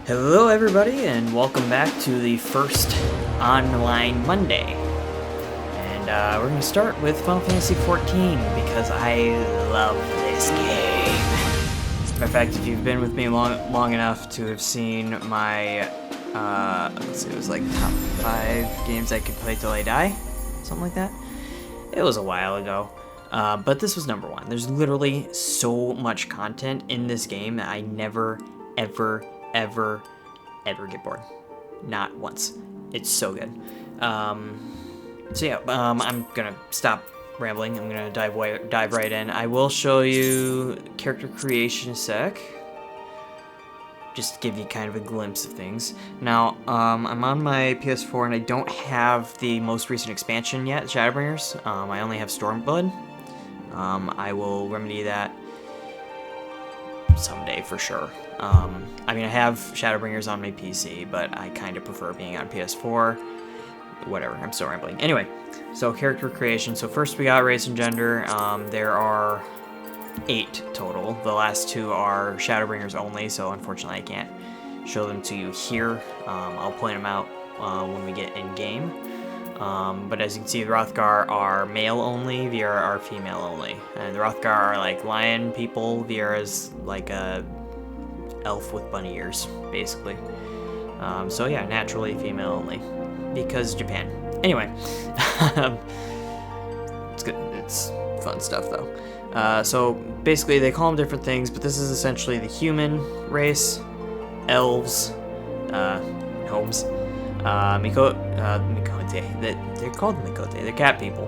Hello everybody and welcome back to the first online Monday. And we're going to start with Final Fantasy XIV because I love this game. Matter of fact, if you've been with me long enough to have seen my, let's see, it was like top 5 games I could play till I die, something like that. It was a while ago, but this was number 1. There's literally so much content in this game that I never, ever get bored. Not once. It's so good. I'm gonna stop rambling. I'm gonna dive right in. I will show you character creation in a sec, just to give you kind of a glimpse of things. Now, I'm on my PS4 and I don't have the most recent expansion yet, Shadowbringers. I only have Stormblood. I will remedy that someday for sure. I mean, I have Shadowbringers on my PC, but I kind of prefer being on PS4. Whatever, I'm still rambling. Anyway, so character creation. So first we got race and gender. There are 8 total. The last 2 are Shadowbringers only, so unfortunately I can't show them to you here. I'll point them out when we get in game. But as you can see, the Hrothgar are male only, Viera are female only. And the Hrothgar are like lion people, Viera's like a elf with bunny ears, basically. So yeah, naturally female only, because Japan. Anyway, it's good. It's fun stuff though. So basically, they call them different things, but this is essentially the human race, elves, gnomes, Mikote. They're called Mikote. They're cat people.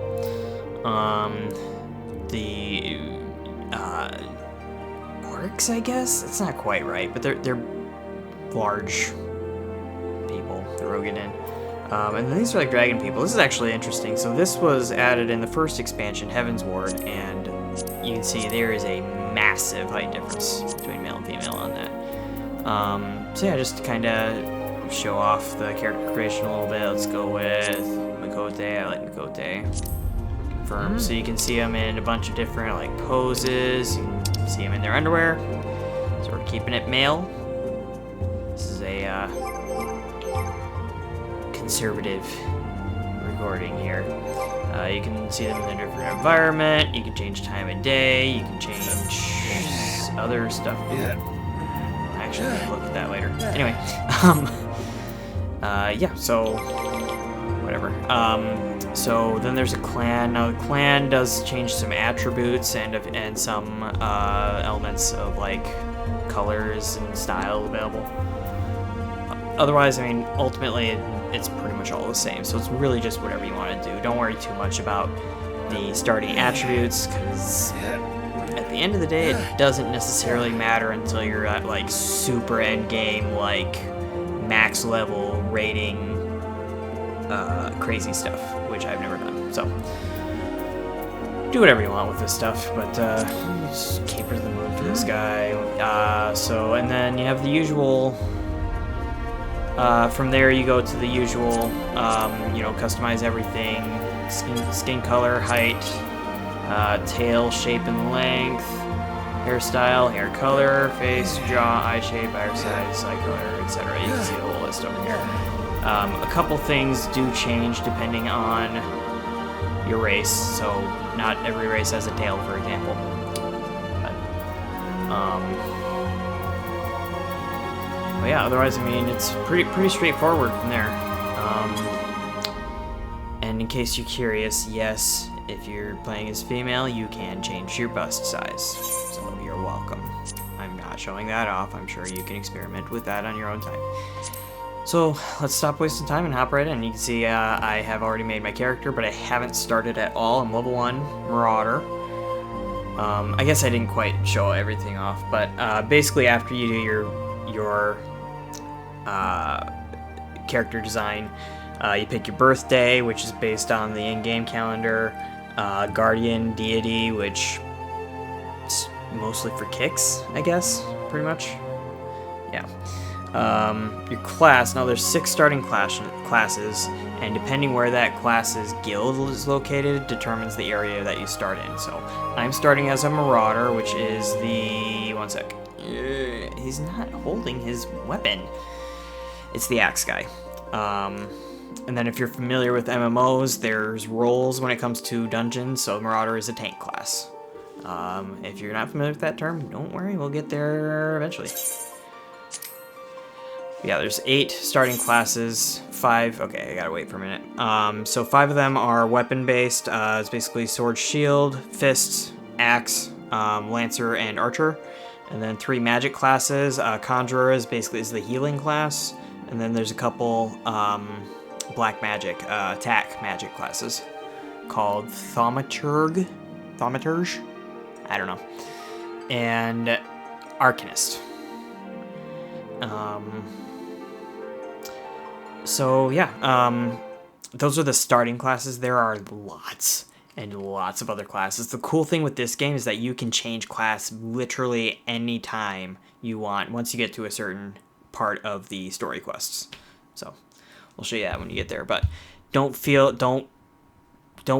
The orcs, I guess? It's not quite right, but they're large people, the Roganin. And then these are like dragon people. This is actually interesting. So this was added in the first expansion, Heaven's Ward, and you can see there is a massive height difference between male and female on that. So yeah, just to kind of show off the character creation a little bit, let's go with Mikote. I like Mikote. Confirm. So you can see them in a bunch of different like poses. You can see them in their underwear. So we're keeping it male. This is a conservative recording here. You can see them in a different environment. You can change time of day. You can change other stuff. Actually, we'll look at that later. Anyway, yeah. So whatever. So then there's a clan. Now the clan does change some attributes and some elements of like colors and style available. Otherwise, I mean, ultimately it's pretty much all the same. So it's really just whatever you want to do. Don't worry too much about the starting attributes, because at the end of the day, it doesn't necessarily matter until you're at like super end game, like max level rating, crazy stuff, which I've never done. So do whatever you want with this stuff, but just caper the moon for this guy. And then you have the usual. From there you go to the usual, customize everything, skin color, height, tail shape and length, hairstyle, hair color, face, jaw, eye shape, eye size, eye color, etc. You can see the whole list over here. A couple things do change depending on your race, so not every race has a tail, for example. But yeah, otherwise, I mean, it's pretty straightforward from there. And in case you're curious, yes, if you're playing as female, you can change your bust size. So you're welcome. I'm not showing that off. I'm sure you can experiment with that on your own time. So let's stop wasting time and hop right in. You can see I have already made my character, but I haven't started at all. I'm level 1 Marauder. I guess I didn't quite show everything off, but basically after you do your character design, you pick your birthday, which is based on the in-game calendar, guardian deity, which is mostly for kicks, I guess, pretty much. Yeah. Your class. Now there's 6 starting classes, and depending where that class's guild is located determines the area that you start in. So I'm starting as a Marauder, which is the He's not holding his weapon. It's the axe guy. And then if you're familiar with MMOs, there's roles when it comes to dungeons, so Marauder is a tank class. If you're not familiar with that term, don't worry, we'll get there eventually. Yeah, there's 8 starting classes, 5, okay, I gotta wait for a minute. So 5 of them are weapon-based, it's basically sword, shield, fists, axe, lancer, and archer. And then 3 magic classes, conjurer is the healing class, and then there's a couple, black magic, attack magic classes called Thaumaturge, I don't know, and Arcanist. So yeah, those are the starting classes. There are lots and lots of other classes. The cool thing with this game is that you can change class literally any time you want once you get to a certain part of the story quests. So we'll show you that when you get there, but don't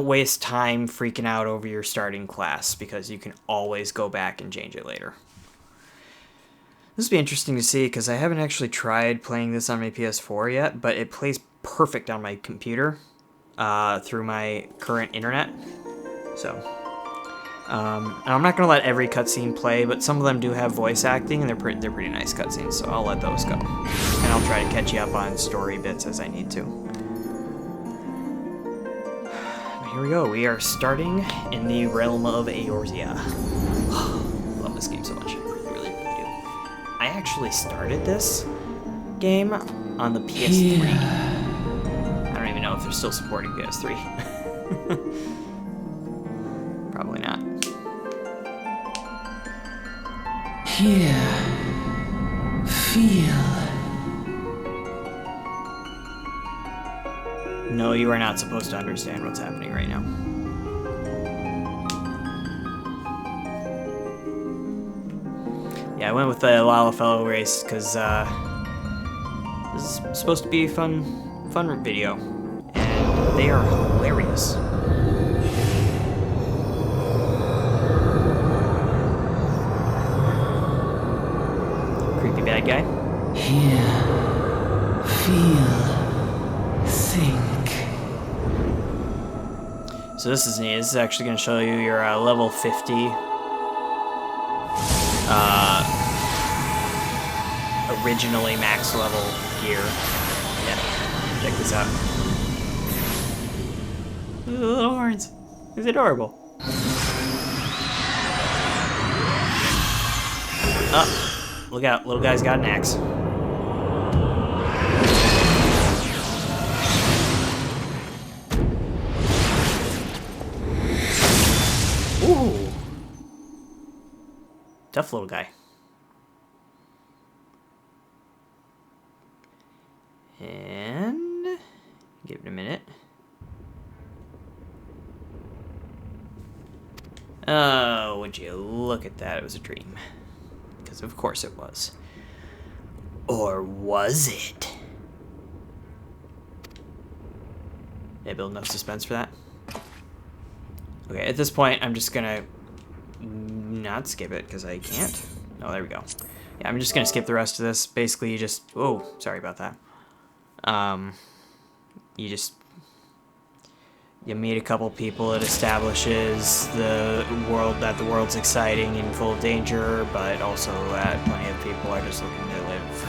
waste time freaking out over your starting class, because you can always go back and change it later. This will be interesting to see, because I haven't actually tried playing this on my PS4 yet, but it plays perfect on my computer through my current internet. So, I'm not going to let every cutscene play, but some of them do have voice acting, and they're pretty nice cutscenes, so I'll let those go. And I'll try to catch you up on story bits as I need to. Here we go. We are starting in the realm of Eorzea. Love this game so much. I actually started this game on the PS3. I don't even know if they're still supporting PS3. Probably not. Here. Feel. No, you are not supposed to understand what's happening right now. Yeah, I went with the Lalafell race because this is supposed to be a fun video, and they are hilarious. Creepy bad guy. Hear, feel, think. So this is neat. This is actually going to show you your level 50 originally max level gear. Yeah, check this out. Look at the little horns. He's adorable. Oh, look out. Little guy's got an axe. Ooh. Tough little guy. And give it a minute. Oh, would you look at that? It was a dream. Because of course it was. Or was it? Did I build enough suspense for that? Okay, at this point, I'm just gonna not skip it, because I can't. Oh, there we go. Yeah, I'm just gonna skip the rest of this. Basically, you just... Oh, sorry about that. You meet a couple people. It establishes the world's exciting and full of danger, but also that plenty of people are just looking to live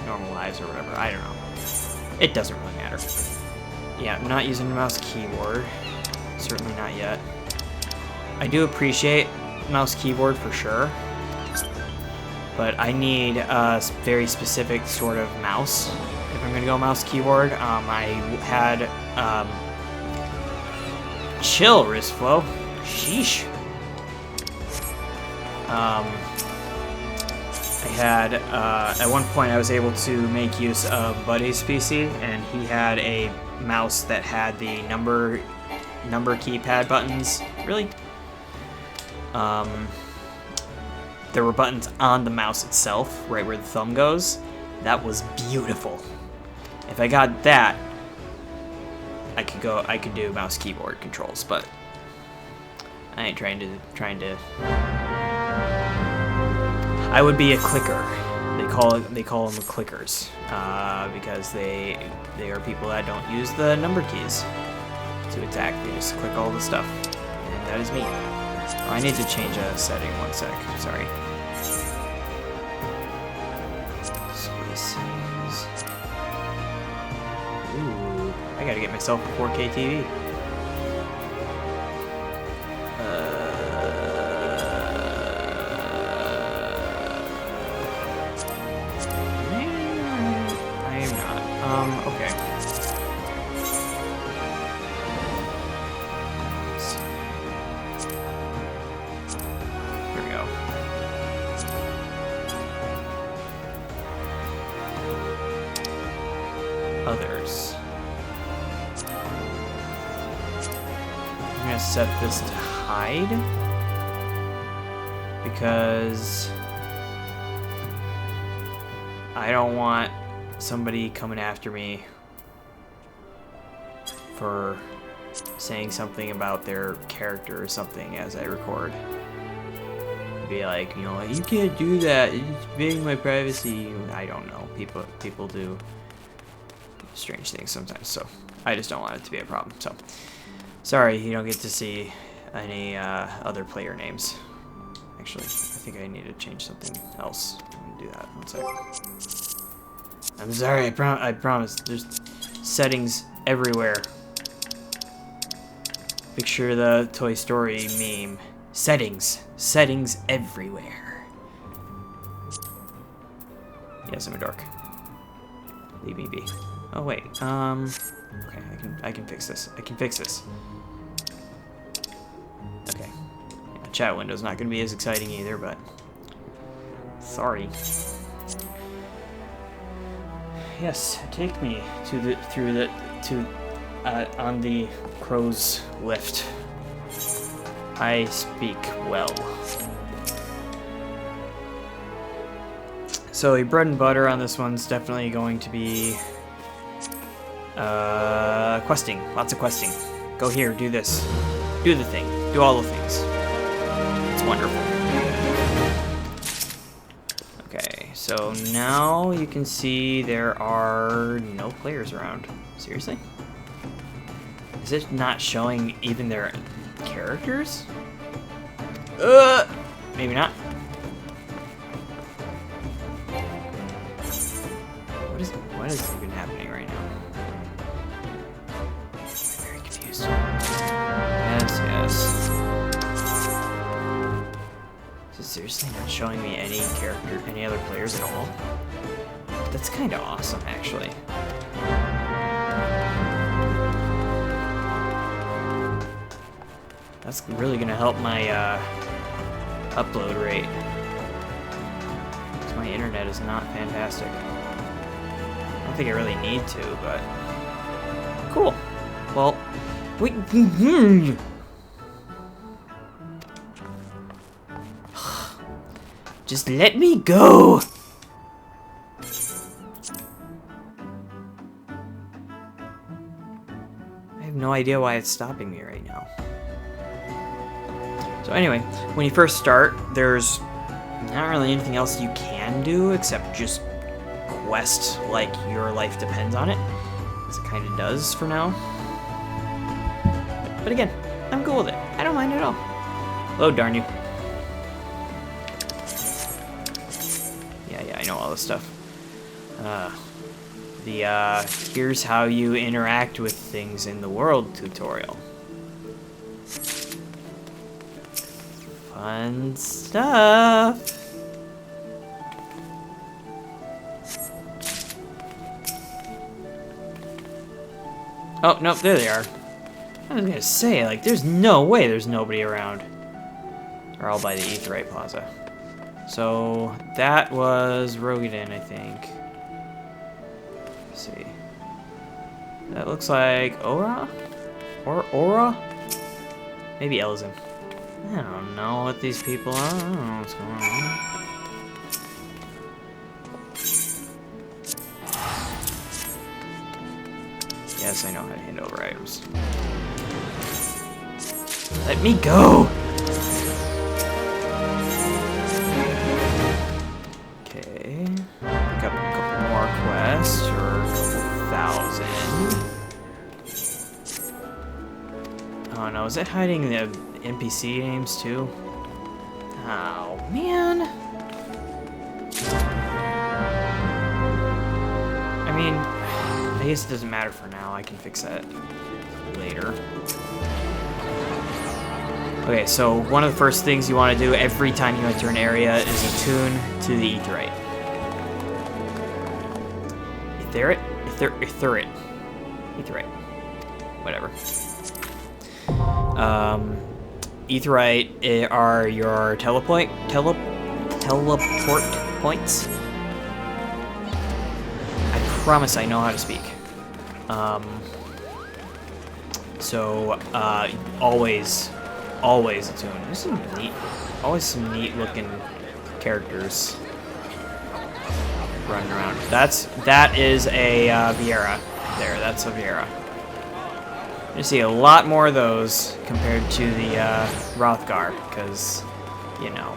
normal lives or whatever. I don't know. It doesn't really matter. Yeah, I'm not using the mouse keyboard. Certainly not yet. I do appreciate mouse keyboard for sure, but I need a very specific sort of mouse if I'm gonna go mouse keyboard. I had chill wrist flow. Sheesh. I had at one point I was able to make use of Buddy's PC, and he had a mouse that had the number keypad buttons. Really? There were buttons on the mouse itself, right where the thumb goes. That was beautiful. If I got that, I could do mouse keyboard controls, but I ain't trying to I would be a clicker. They call them clickers because they are people that don't use the number keys to attack. They just click all the stuff, and that is me. Oh, I need to change a setting. 1 sec. Sorry. Spaces. Ooh, I gotta get myself a 4K TV. Okay. Here we go. Others. I'm gonna set this to hide because I don't want somebody coming after me for saying something about their character or something as I record. Be like, you know, you can't do that. It's invading my privacy. I don't know. People do strange things sometimes, so I just don't want it to be a problem. So sorry you don't get to see any other player names. Actually, I think I need to change something else. I'm gonna do that. 1 second. I'm sorry, I promise. There's settings everywhere. Picture the Toy Story meme. Settings everywhere. Yes, I'm a dork. Leave me be. Oh wait, okay, I can fix this. Okay. Yeah, chat window's not gonna be as exciting either, but sorry. Yes, take me on the crow's lift. I speak well. So the bread and butter on this one's definitely going to be questing. Lots of questing. Go here, do this. Do the thing. Do all the things. It's wonderful. Okay, so now you can see there are no players around. Seriously? Is it not showing even their characters? Maybe not. What is even happening right now? I'm very confused. Yes. Is it seriously not showing me any other players at all? That's kind of awesome, actually. That's really gonna help my upload rate. Because my internet is not fantastic. I don't think I really need to, but cool. Well, wait. Just let me go. I have no idea why it's stopping me right now. So anyway, when you first start, there's not really anything else you can do except just quest like your life depends on it, as it kind of does for now. But again, I'm cool with it. I don't mind at all. Oh, darn you. Yeah, I know all this stuff. Here's how you interact with things in the world tutorial. Fun stuff. Oh, nope, there they are. I was gonna say, like, there's no way there's nobody around. They're all by the Aetheryte Plaza. So, that was Rogadin, I think. Let's see. That looks like Aura? Or Aura? Maybe Elzen. I don't know what these people are. I don't know what's going on. Yes, I know how to hand over items. Let me go! is it hiding the NPC names too? Oh, man. I mean, I guess it doesn't matter for now. I can fix that later. Okay, so one of the first things you want to do every time you enter an area is attune to the Aetheryte. Aetheryte. Whatever. Aetheryte are your teleport points. I promise I know how to speak. So always attune. There's always some neat looking characters running around. That is a Viera there. That's a Viera. You see a lot more of those compared to the Rothgar, because, you know,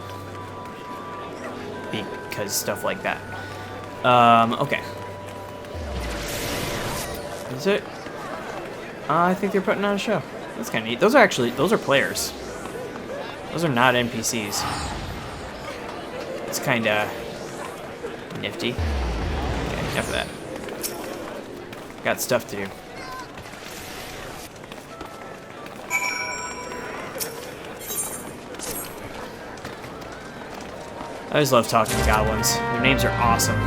because stuff like that. Okay. Is it? I think they're putting on a show. That's kind of neat. Those are players. Those are not NPCs. It's kind of nifty. Okay, enough of that. Got stuff to do. I just love talking to goblins. Their names are awesome.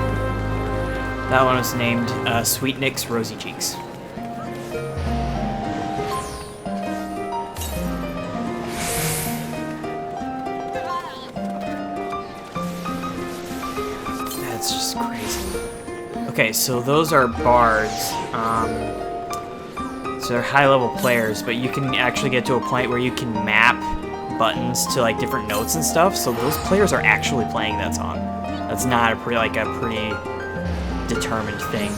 That one was named Sweet Nick's Rosy Cheeks. That's just crazy. Okay, so those are bards. So they're high-level players, but you can actually get to a point where you can map buttons to like different notes and stuff. So those players are actually playing that song. That's not a pretty determined thing.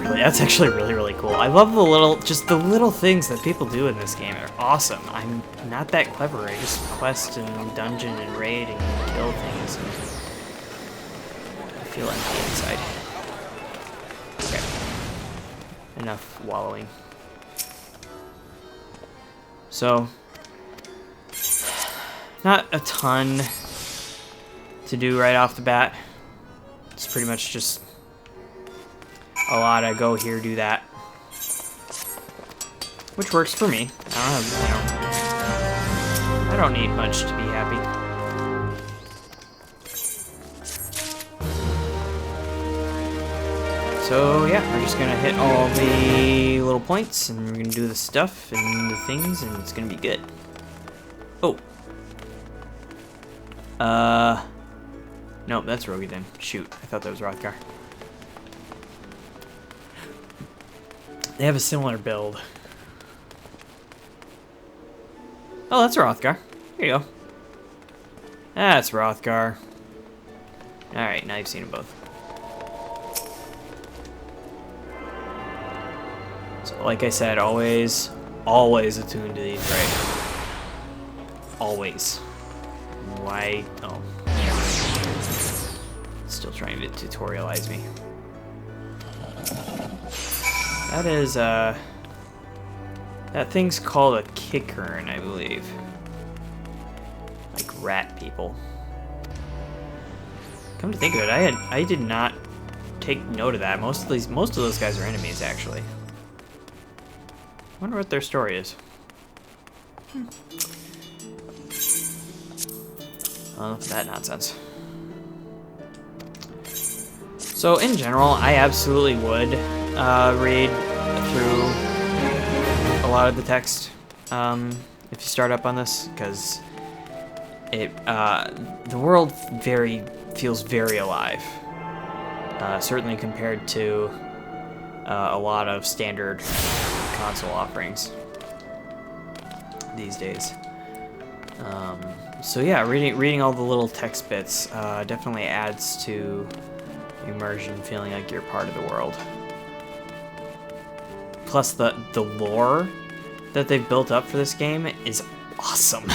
That's actually really cool. I love the little things that people do in this game. They're awesome. I'm not that clever. I just quest and dungeon and raid and kill things. And I feel empty inside. Okay. Enough wallowing. So, not a ton to do right off the bat. It's pretty much just a lot of go here, do that, which works for me. I don't need much to be happy. So yeah, we're just gonna hit all the little points, and we're gonna do the stuff and the things, and it's gonna be good. Oh. Nope, that's Rogadin. Shoot, I thought that was Rothgar. They have a similar build. Oh, that's Rothgar. Here you go. That's Rothgar. Alright, now you've seen them both. So, like I said, always attuned to these, right? Always. Why? Oh. Still trying to tutorialize me. That is, that thing's called a kickern, I believe. Like rat people. Come to think of it, I did not take note of that. Most of those guys are enemies, actually. I wonder what their story is. Enough of that nonsense. So in general, I absolutely would read through a lot of the text if you start up on this, because the world feels very alive. Certainly compared to a lot of standard console offerings these days. So yeah, reading all the little text bits definitely adds to immersion, feeling like you're part of the world. Plus the lore that they've built up for this game is awesome.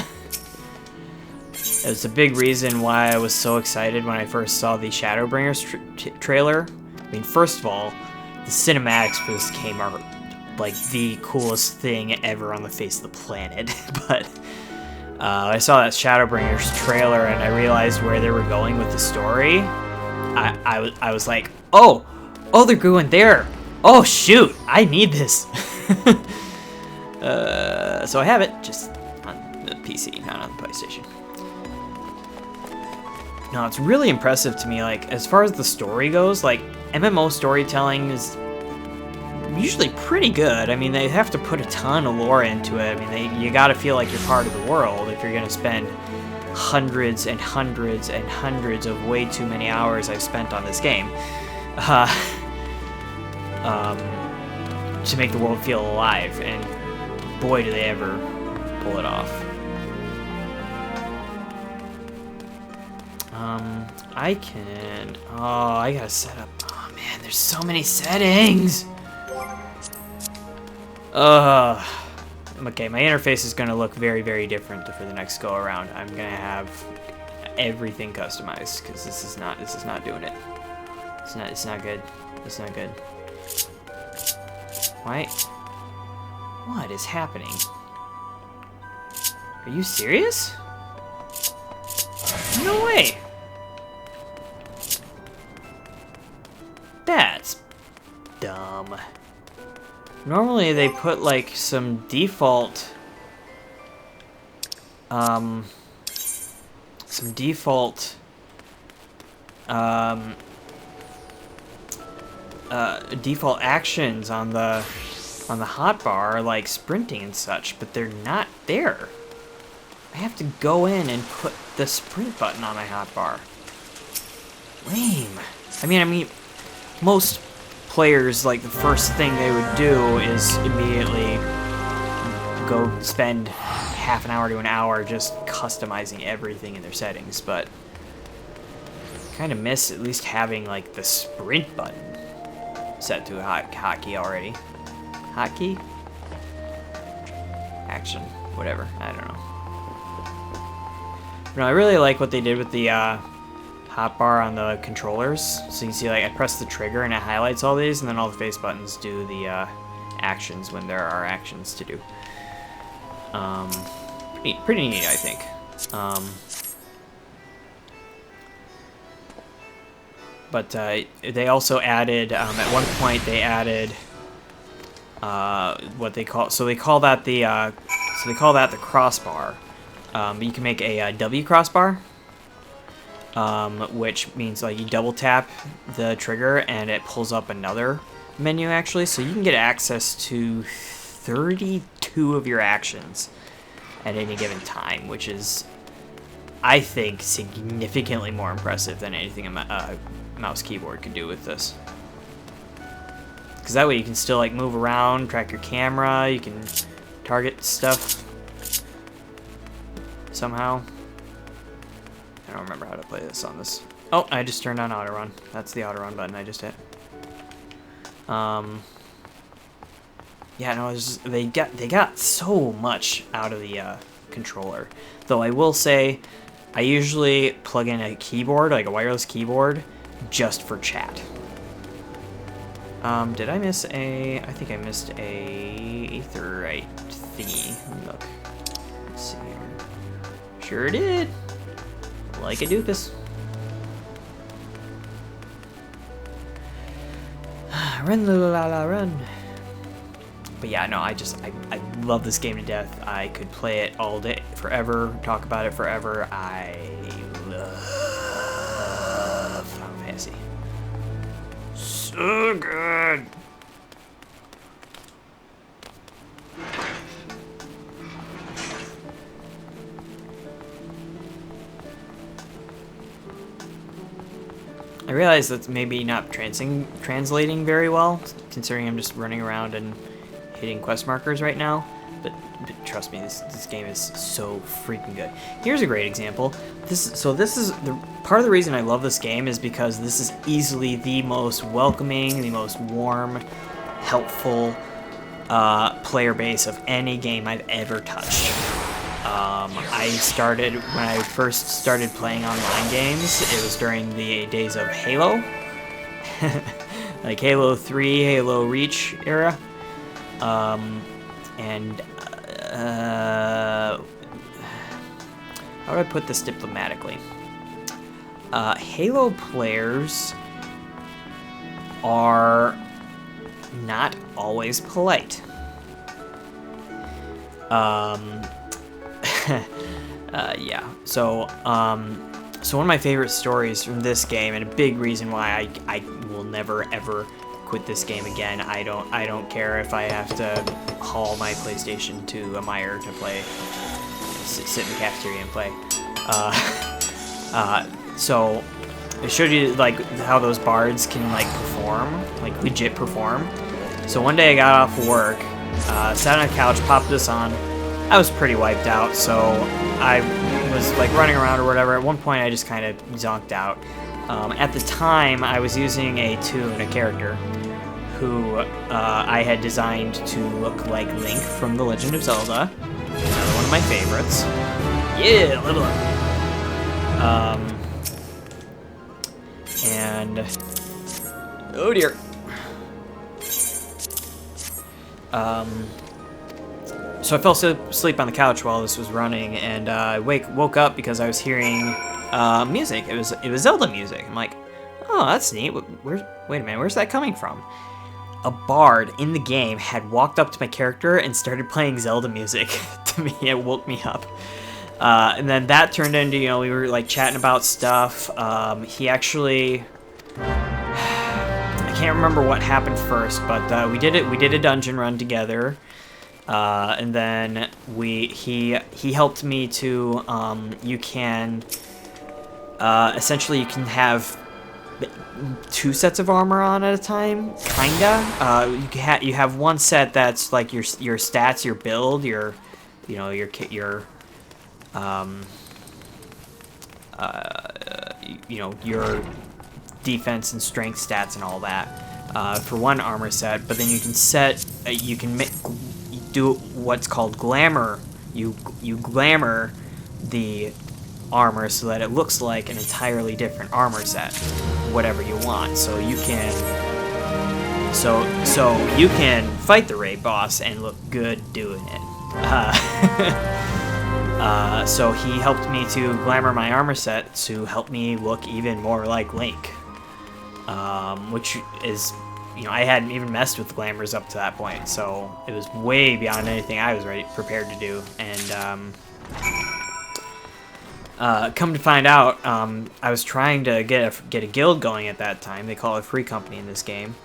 It was a big reason why I was so excited when I first saw the Shadowbringers trailer. I mean, first of all, the cinematics for this game are like the coolest thing ever on the face of the planet. But I saw that Shadowbringers trailer and I realized where they were going with the story. I was like, oh, they're going there. Oh shoot, I need this. So I have it, just on the PC, not on the PlayStation. No, it's really impressive to me, like, as far as the story goes, like, MMO storytelling is usually pretty good. I mean, they have to put a ton of lore into it. I mean, you gotta feel like you're part of the world if you're gonna spend hundreds and hundreds and hundreds of way too many hours I've spent on this game to make the world feel alive, and boy, do they ever pull it off. I can... Oh, I gotta set up... Oh, man, there's so many settings! Okay, my interface is gonna look very, very different for the next go-around. I'm gonna have everything customized, because this is not doing it. It's not good. It's not good. Why? What is happening? Are you serious? No way! That's dumb. Normally they put like some default default actions on the hotbar, like sprinting and such, but they're not there. I have to go in and put the sprint button on my hotbar. Lame. I mean, most players, like, the first thing they would do is immediately go spend half an hour to an hour just customizing everything in their settings, but I kind of miss at least having, like, the sprint button set to a hotkey already. Hotkey? Action. Whatever. I don't know. No, I really like what they did with the hotbar on the controllers. So you can see, like, I press the trigger and it highlights all these, and then all the face buttons do the actions when there are actions to do. Pretty neat, I think. But they also added, at one point they added what they call, so they call that the crossbar. But you can make a W crossbar, which means like you double tap the trigger and it pulls up another menu actually, so you can get access to 32 of your actions at any given time, which is, I think, significantly more impressive than anything a mouse keyboard could do with this. Because that way you can still like move around, track your camera, you can target stuff somehow. I don't remember how to play this on this. Oh, I just turned on autorun. That's the autorun button I just hit. Yeah, no, they got so much out of the controller. Though I will say, I usually plug in a keyboard, like a wireless keyboard, just for chat. Did I miss a... I think I missed a Aetherite thingy. Let me look. Let's see here. Sure did. Like a doofus. Run, la la, run. But yeah, no, I love this game to death. I could play it all day, forever, talk about it forever. I love Final Fantasy. So good. I realize that's maybe not translating very well, considering I'm just running around and hitting quest markers right now, but trust me, this game is so freaking good. Here's a great example. This is the part of the reason I love this game is because this is easily the most welcoming, the most warm, helpful player base of any game I've ever touched. When I first started playing online games, it was during the days of Halo, like Halo 3, Halo Reach era. And how do I put this diplomatically? Halo players are not always polite. Yeah. So one of my favorite stories from this game, and a big reason why I will never ever quit this game again. I don't care if I have to haul my PlayStation to a mire to play, sit in the cafeteria and play. So I showed you like how those bards can like perform, like legit perform. So one day I got off work, sat on a couch, popped this on. I was pretty wiped out, so I was like running around or whatever. At one point I just kind of zonked out. At the time I was using a character who I had designed to look like Link from The Legend of Zelda. Another one of my favorites. Yeah, level up. And oh dear. So I fell asleep on the couch while this was running, and I woke up because I was hearing music. It was Zelda music. I'm like, oh, that's neat. Wait a minute, where's that coming from? A bard in the game had walked up to my character and started playing Zelda music to me. It woke me up. And then that turned into, you know, we were like chatting about stuff. He actually, I can't remember what happened first, but we did a dungeon run together. And then he helped me to, you can, essentially you can have 2 sets of armor on at a time, kinda. You have one set that's like your stats, your build, your defense and strength stats and all that for one armor set. But then you can do what's called glamour. You glamour the armor so that it looks like an entirely different armor set, whatever you want. So you can fight the raid boss and look good doing it. So he helped me to glamour my armor set to help me look even more like Link, which is, you know, I hadn't even messed with glamours up to that point, so it was way beyond anything I was prepared to do. And come to find out, I was trying to get a guild going at that time. They call it a free company in this game,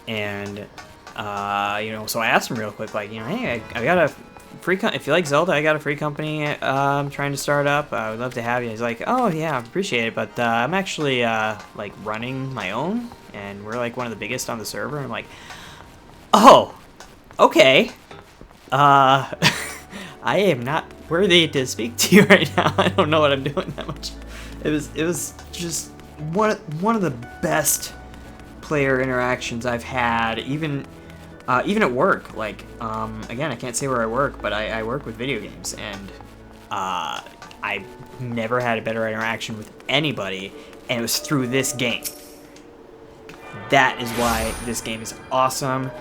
and you know, so I asked him real quick, like, you know, hey, I got a free if you like Zelda, I got a free company I'm trying to start up. I would love to have you. He's like, oh yeah, I appreciate it, but I'm actually like running my own, and we're like one of the biggest on the server. I'm like, oh, okay. I am not worthy to speak to you right now. I don't know what I'm doing that much. It was just one of the best player interactions I've had, even at work. Like, again, I can't say where I work, but I work with video games, and I never had a better interaction with anybody, and it was through this game. That is why this game is awesome.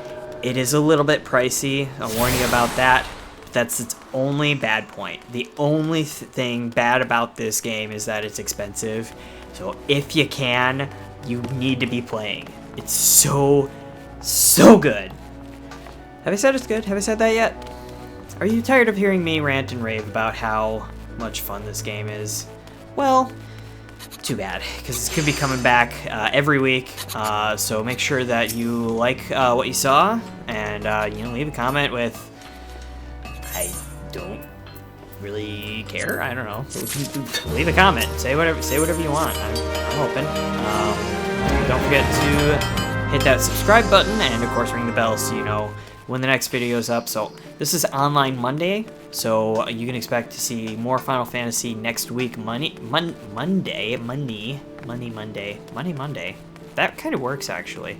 It is a little bit pricey. I'll warn you about that. That's its only bad point. The only thing bad about this game is that it's expensive. So if you can, you need to be playing. It's so good. Have I said it's good? Have I said that yet? Are you tired of hearing me rant and rave about how much fun this game is? Well, too bad, because it's going to be coming back every week. So make sure that you like what you saw, and you know, leave a comment with, I don't really care. I don't know. Leave a comment. Say whatever you want. I'm open. Don't forget to hit that subscribe button, and of course ring the bell so you know when the next video is up. So this is Online Monday, so you can expect to see more Final Fantasy next week. Monday. That kind of works, actually.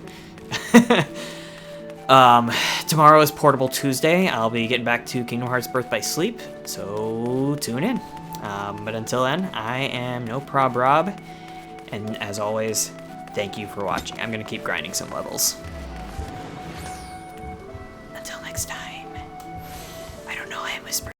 Tomorrow is Portable Tuesday. I'll be getting back to Kingdom Hearts Birth by Sleep, so tune in. But until then, I am No Prob Rob, and as always, thank you for watching. I'm gonna keep grinding some levels. Until next time. know I whisper.